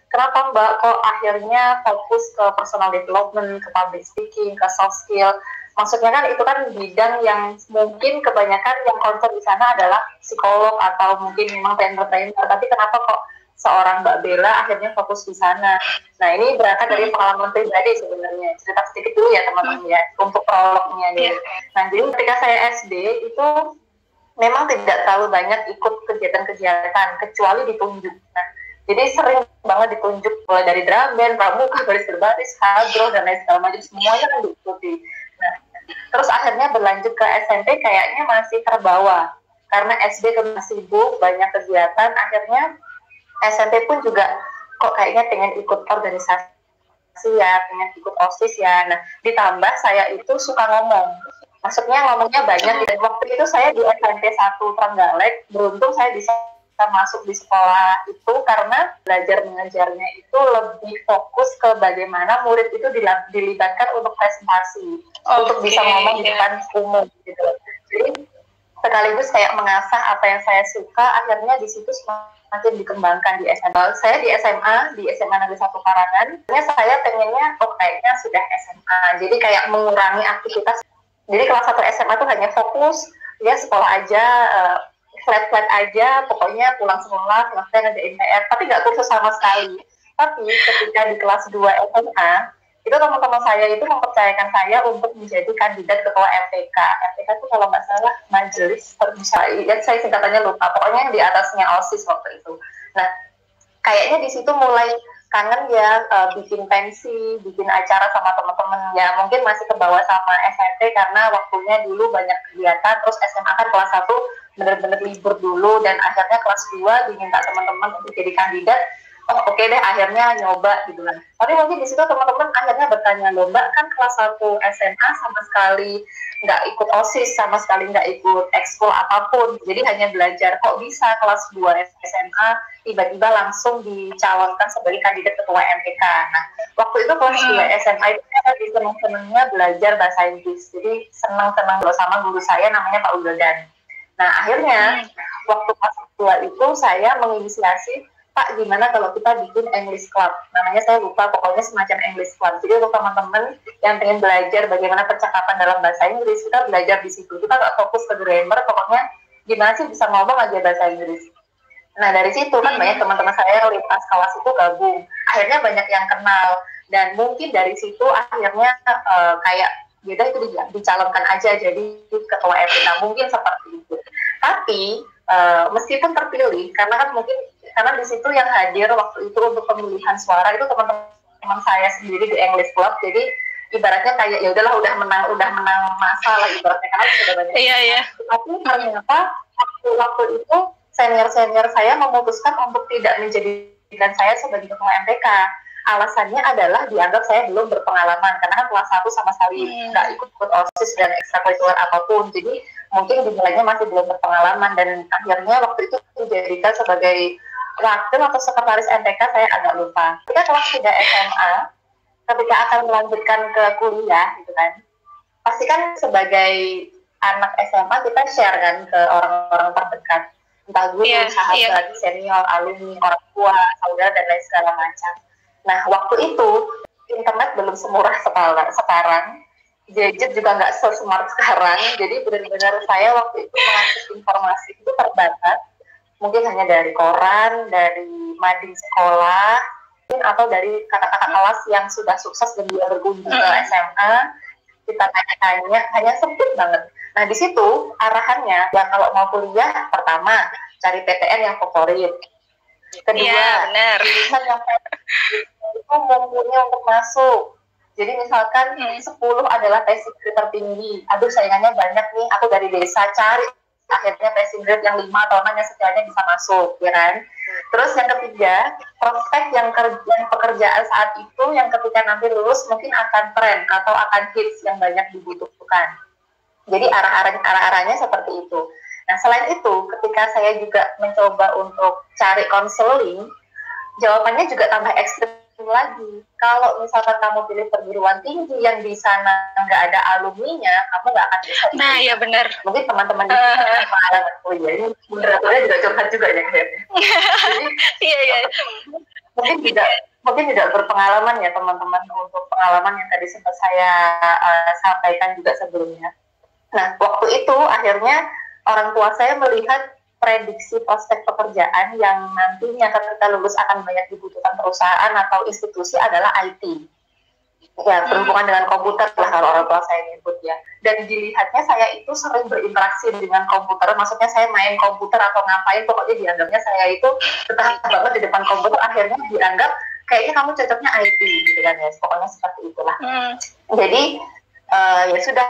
kenapa Mbak kok akhirnya fokus ke personal development, ke public speaking, ke soft skill? Maksudnya kan itu kan bidang yang mungkin kebanyakan yang concern di sana adalah psikolog atau mungkin memang entertainer, tapi kenapa kok seorang Mbak Bella akhirnya fokus di sana? Nah ini berangkat dari pengalaman pribadi sebenarnya. Cerita sedikit dulu ya teman-teman ya, untuk prolognya nih. Nah jadi ketika saya SD itu memang tidak terlalu banyak ikut kegiatan-kegiatan, kecuali ditunjuk. Nah, jadi sering banget ditunjuk mulai dari drum band, pramuka, baris berbaris, hadroh, dan lain segala macam, semuanya kan diikuti. Nah, terus akhirnya berlanjut ke SMP kayaknya masih terbawa. Karena SD kan sibuk, banyak kegiatan, akhirnya SMP pun juga kok kayaknya pengen ikut organisasi ya, pengen ikut OSIS ya. Nah, ditambah saya itu suka ngomong. Maksudnya ngomongnya banyak. Dan waktu itu saya di SMP 1 Trenggalek, beruntung saya bisa masuk di sekolah itu karena belajar mengajarnya itu lebih fokus ke bagaimana murid itu dilibatkan untuk presentasi, untuk bisa ngomong di depan umum gitu. Jadi sekaligus kayak mengasah apa yang saya suka, akhirnya di situ semakin dikembangkan di SMA. Saya di SMA Negeri 1 Karangan, saya pengennya kayaknya sudah SMA, jadi kayak mengurangi aktivitas. Jadi kelas 1 SMA tuh hanya fokus ya sekolah aja, flat aja, pokoknya pulang sekolah, selesai ngerjain PR, tapi nggak kursus sama sekali. Tapi ketika di kelas 2 SMA, itu teman-teman saya itu mempercayakan saya untuk menjadi kandidat ketua MPK. MPK itu kalau nggak salah majelis permusyawaratan, ya saya singkatannya lupa, pokoknya yang di atasnya OSIS waktu itu. Nah, kayaknya di situ mulai kangen ya, bikin pensi, bikin acara sama teman-teman ya, mungkin masih kebawa sama SMP karena waktunya dulu banyak kegiatan. Terus SMA kan kelas 1 bener-bener libur dulu, dan akhirnya kelas 2 diminta teman-teman untuk jadi kandidat. Oke deh, akhirnya nyoba gitu kan. Tapi mungkin di situ teman-teman akhirnya bertanya, loh Mbak kan kelas 1 SMA sama sekali nggak ikut OSIS, sama sekali nggak ikut ekskul apapun, jadi hanya belajar, kok bisa kelas 2 SMA tiba-tiba langsung dicalonkan sebagai kandidat ketua MPK. Nah, waktu itu kelas 2 SMA itu saya lagi seneng-senengnya belajar bahasa Inggris, jadi seneng-seneng sama guru saya namanya Pak Udodan. Nah, akhirnya waktu kelas 2 itu saya menginisiasi, Pak, gimana kalau kita bikin English Club? Namanya saya lupa, pokoknya semacam English Club. Jadi untuk teman-teman yang pengen belajar bagaimana percakapan dalam bahasa Inggris, kita belajar di situ. Kita nggak fokus ke grammar, pokoknya gimana sih bisa ngomong aja bahasa Inggris. Nah, dari situ kan banyak teman-teman saya yang lintas kelas itu gabung. Akhirnya banyak yang kenal. Dan mungkin dari situ akhirnya kayak, yaudah itu dicalonkan aja jadi ketua MPK. Mungkin seperti itu. Tapi meskipun terpilih, karena kan mungkin karena di situ yang hadir waktu itu untuk pemilihan suara itu teman-teman saya sendiri di English Club, jadi ibaratnya kayak ya udahlah udah menang masa lah ibaratnya, karena sudah banyak. Iya. Tapi ternyata waktu itu senior saya memutuskan untuk tidak menjadikan saya sebagai ketua MPK. Alasannya adalah dianggap saya belum berpengalaman, karena kan kelas 1 sama sekali nggak ikut OSIS dan ekstrakurikuler apapun, jadi mungkin dinilainya masih belum berpengalaman. Dan akhirnya waktu itu dijadikan sebagai wakil atau sekretaris MPK, saya agak lupa. Ketika kelas 3 SMA, ketika akan melanjutkan ke kuliah gitu kan, pasti kan sebagai anak SMA kita share kan ke orang-orang terdekat, entah guru, sahabat, senior, alumni, orang tua, saudara, dan lain segala macam. Nah, waktu itu internet belum semurah sekarang, gadget juga nggak se-smart sekarang, jadi benar-benar saya waktu itu mengakses informasi itu terbatas, mungkin hanya dari koran, dari mading sekolah, atau dari kakak-kakak kelas yang sudah sukses dan dia berkunjung ke SMA, kita tanya-tanya, hanya sempit banget. Nah, di situ arahannya, ya kalau mau kuliah, pertama, cari PTN yang favorit. Kedua, jurusan yang itu mumpuni untuk masuk. Jadi misalkan 10 adalah passing grade tertinggi. Aduh, saingannya banyak nih, aku dari desa, cari akhirnya passing grade yang 5 atau 6 yang sekiranya bisa masuk, ya kan? Terus yang ketiga, prospek yang pekerjaan saat itu yang ketika nanti lulus mungkin akan tren atau akan hits yang banyak dibutuhkan. Jadi arah-arahnya seperti itu. Nah, selain itu, ketika saya juga mencoba untuk cari konseling, jawabannya juga tambah ekstrim lagi. Kalau misalkan kamu pilih perguruan tinggi yang di sana nggak ada alumninya, kamu nggak akan bisa. Nah, iya benar. Mungkin teman-teman di sana, ini moderatornya juga curhat juga ya. Jadi, iya. mungkin tidak berpengalaman ya teman-teman untuk pengalaman yang tadi sempat saya sampaikan juga sebelumnya. Nah, waktu itu akhirnya orang tua saya melihat prediksi prospek pekerjaan yang nantinya ketika lulus akan banyak dibutuhkan perusahaan atau institusi adalah IT. Ya, berhubungan dengan komputer lah kalau orang tua saya nyebut ya. Dan dilihatnya saya itu sering berinteraksi dengan komputer, maksudnya saya main komputer atau ngapain, pokoknya dianggapnya saya itu betah banget di depan komputer, akhirnya dianggap kayaknya kamu cocoknya IT gitu kan ya, pokoknya seperti itulah. Jadi ya sudah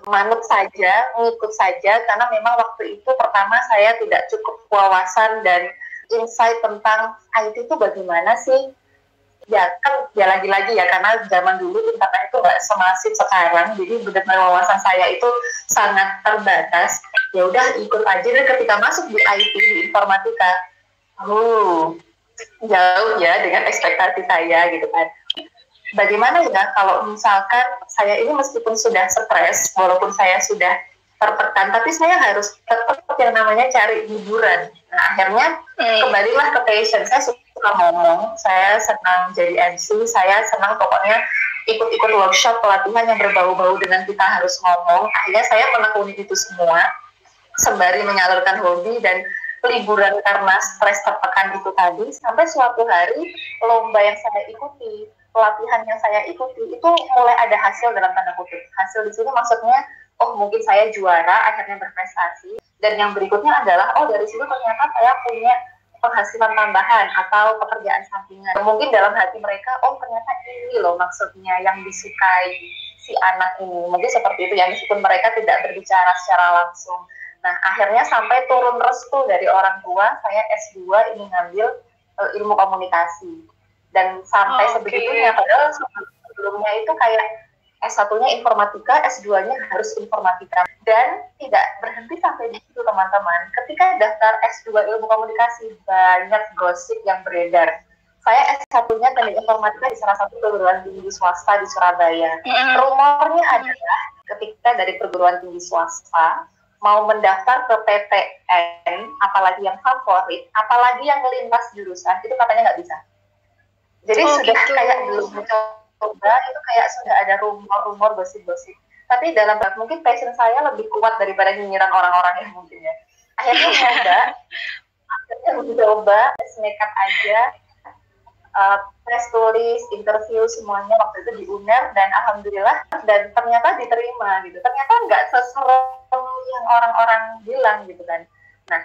manut saja, ngikut saja, karena memang waktu itu pertama saya tidak cukup wawasan dan insight tentang IT itu bagaimana sih. Ya kan, ya lagi-lagi ya, karena zaman dulu internet itu nggak semasif sekarang, jadi benar-benar wawasan saya itu sangat terbatas. Ya udah ikut aja, dan ketika masuk di IT, di informatika, jauh ya dengan ekspektasi saya gitu kan. Bagaimana ya kalau misalkan saya ini meskipun sudah stres, walaupun saya sudah tertekan, tapi saya harus tetap yang namanya cari hiburan. Nah akhirnya kembalilah ke passion. Saya suka ngomong, saya senang jadi MC, saya senang pokoknya ikut-ikut workshop pelatihan yang berbau-bau dengan kita harus ngomong. Akhirnya saya menekuni itu semua sembari menyalurkan hobi dan liburan karena stres tertekan itu tadi, sampai suatu hari lomba yang saya ikuti, pelatihan yang saya ikuti itu mulai ada hasil dalam tanda kutip. Hasil di sini maksudnya mungkin saya juara, akhirnya berprestasi, dan yang berikutnya adalah dari situ ternyata saya punya penghasilan tambahan atau pekerjaan sampingan. Mungkin dalam hati mereka, ternyata ini loh maksudnya yang disukai si anak ini. Mungkin seperti itu ya, meskipun mereka tidak berbicara secara langsung. Nah, akhirnya sampai turun restu dari orang tua, saya S2 ini ngambil ilmu komunikasi. Dan sampai sebegitunya, padahal sebelumnya itu kayak S1-nya informatika, S2-nya harus informatika. Dan tidak berhenti sampai di situ, teman-teman. Ketika daftar S2 ilmu komunikasi, banyak gosip yang beredar. Saya S1-nya teknik informatika di salah satu perguruan tinggi swasta di Surabaya. Rumornya adalah ketika dari perguruan tinggi swasta mau mendaftar ke PTN, apalagi yang favorit, apalagi yang lintas jurusan, itu katanya nggak bisa. Jadi sudah gitu. Kayak belum mencoba, itu kayak sudah ada rumor-rumor, gosip-gosip. Tapi dalam mungkin passion saya lebih kuat daripada nyinyiran orang-orang yang mungkin ya. Akhirnya mencoba, nekat aja, tes tulis, interview semuanya waktu itu di UNER, dan alhamdulillah, dan ternyata diterima gitu. Ternyata nggak seserem yang orang-orang bilang gitu kan. Nah,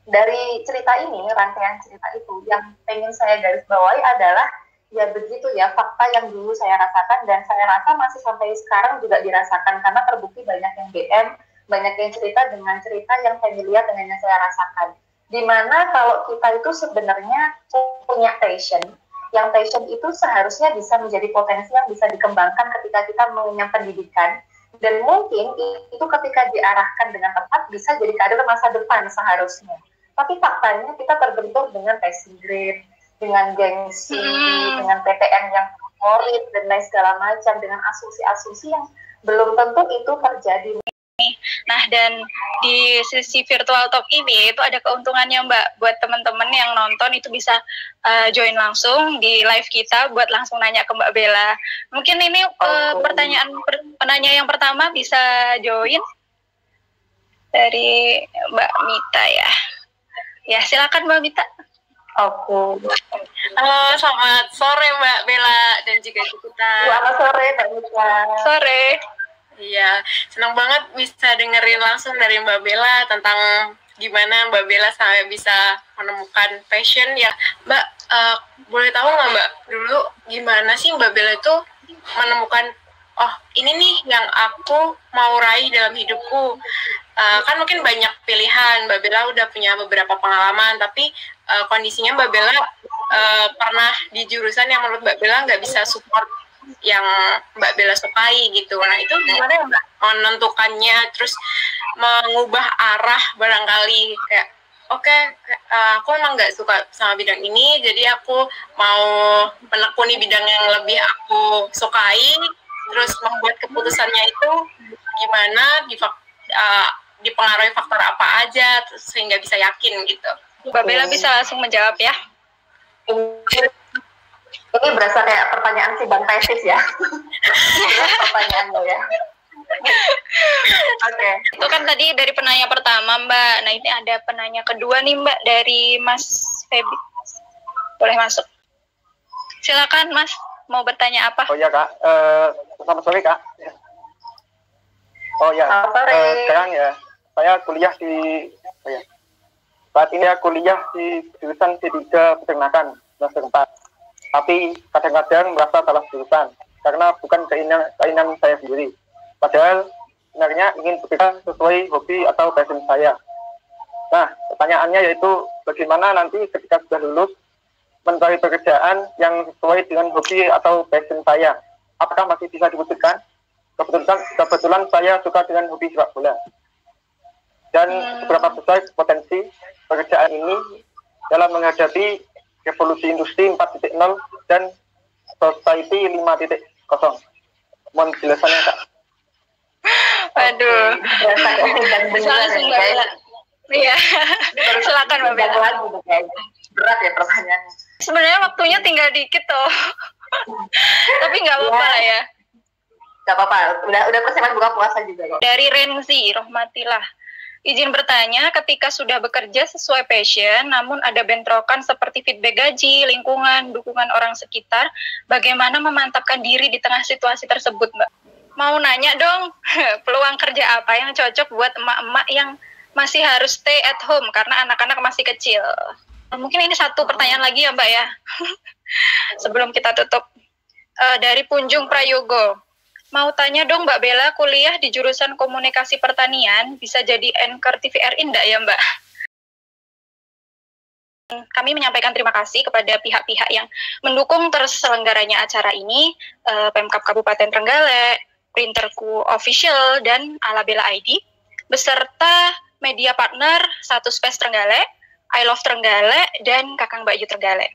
dari cerita ini, rangkaian cerita itu, yang pengen saya garis bawahi adalah ya begitu ya, fakta yang dulu saya rasakan, dan saya rasa masih sampai sekarang juga dirasakan, karena terbukti banyak yang DM, banyak yang cerita dengan cerita yang familiar dengan yang saya rasakan. Dimana kalau kita itu sebenarnya punya passion, yang passion itu seharusnya bisa menjadi potensi yang bisa dikembangkan ketika kita mengenyam pendidikan, dan mungkin itu ketika diarahkan dengan tepat bisa jadi karir masa depan seharusnya. Tapi faktanya kita terbentur dengan passing grade, dengan gengsi, dengan PTN yang favorit, dan lain segala macam, dengan asumsi-asumsi yang belum tentu itu terjadi. Nah, dan di sesi virtual talk ini itu ada keuntungannya Mbak, buat teman-teman yang nonton itu bisa join langsung di live kita buat langsung nanya ke Mbak Bella. Mungkin ini penanya yang pertama bisa join dari Mbak Mita ya. Ya, silakan Mbak Mita. Halo, selamat sore Mbak Bella dan juga kita. Selamat sore Mbak Mita. Sore. Iya, senang banget bisa dengerin langsung dari Mbak Bella tentang gimana Mbak Bella sampai bisa menemukan passion ya. Mbak, boleh tahu nggak Mbak, dulu gimana sih Mbak Bella itu menemukan, ini nih yang aku mau raih dalam hidupku. Kan mungkin banyak pilihan, Mbak Bella udah punya beberapa pengalaman, tapi kondisinya Mbak Bella pernah di jurusan yang menurut Mbak Bella nggak bisa support yang Mbak Bella sukai gitu. Nah itu gimana ya Mbak menentukannya, terus mengubah arah barangkali kayak aku emang nggak suka sama bidang ini, jadi aku mau menekuni bidang yang lebih aku sukai, terus membuat keputusannya itu gimana, dipengaruhi faktor apa aja, terus sehingga bisa yakin gitu. Mbak Bella bisa langsung menjawab ya. Ini berasa kayak pertanyaan sidang tesis ya. Pertanyaannya ya. Oke. Itu kan tadi dari penanya pertama, Mbak. Nah, ini ada penanya kedua nih, Mbak, dari Mas Febi. Boleh masuk. Silakan, Mas. Mau bertanya apa? Oh iya, Kak. Selamat sore, Kak. Oh ya, sekarang ya, saya kuliah di, saat ini ya kuliah di jurusan D3 Peternakan, semester 4. Tapi kadang-kadang merasa salah jurusan, karena bukan keinginan saya sendiri. Padahal sebenarnya ingin bekerja sesuai hobi atau passion saya. Nah, pertanyaannya yaitu bagaimana nanti ketika sudah lulus mencari pekerjaan yang sesuai dengan hobi atau passion saya? Apakah masih bisa diwujudkan? Kebetulan saya suka dengan hobi sepak bola. Dan seberapa besar potensi pekerjaan ini dalam menghadapi revolusi industri 4.0 dan society 5.0. Mohon penjelasannya, Kak. Waduh. Bisa langsung Mbak Bella. Iya. Silakan Mbak Bella. Berat ya pertanyaannya. Sebenarnya waktunya tinggal dikit tuh. Tapi nggak apa-apa lah ya. Gak apa-apa, udah persiapan buka puasa juga kok. Dari Renzi Rohmatillah, izin bertanya, ketika sudah bekerja sesuai passion, namun ada bentrokan seperti feedback gaji, lingkungan, dukungan orang sekitar, bagaimana memantapkan diri di tengah situasi tersebut, Mbak? Mau nanya dong, peluang kerja apa yang cocok buat emak-emak yang masih harus stay at home karena anak-anak masih kecil? Mungkin ini satu pertanyaan lagi ya, Mbak ya, sebelum kita tutup. Dari Punjung Prayogo, mau tanya dong Mbak Bella, kuliah di jurusan komunikasi pertanian bisa jadi anchor TVRI enggak ya Mbak? Kami menyampaikan terima kasih kepada pihak-pihak yang mendukung terselenggaranya acara ini, Pemkab Kabupaten Trenggalek, Printerku Official, dan Ala Bella ID, beserta media partner Satu Space Trenggalek, I Love Trenggalek, dan Kakang Mbak Yu Trenggalek.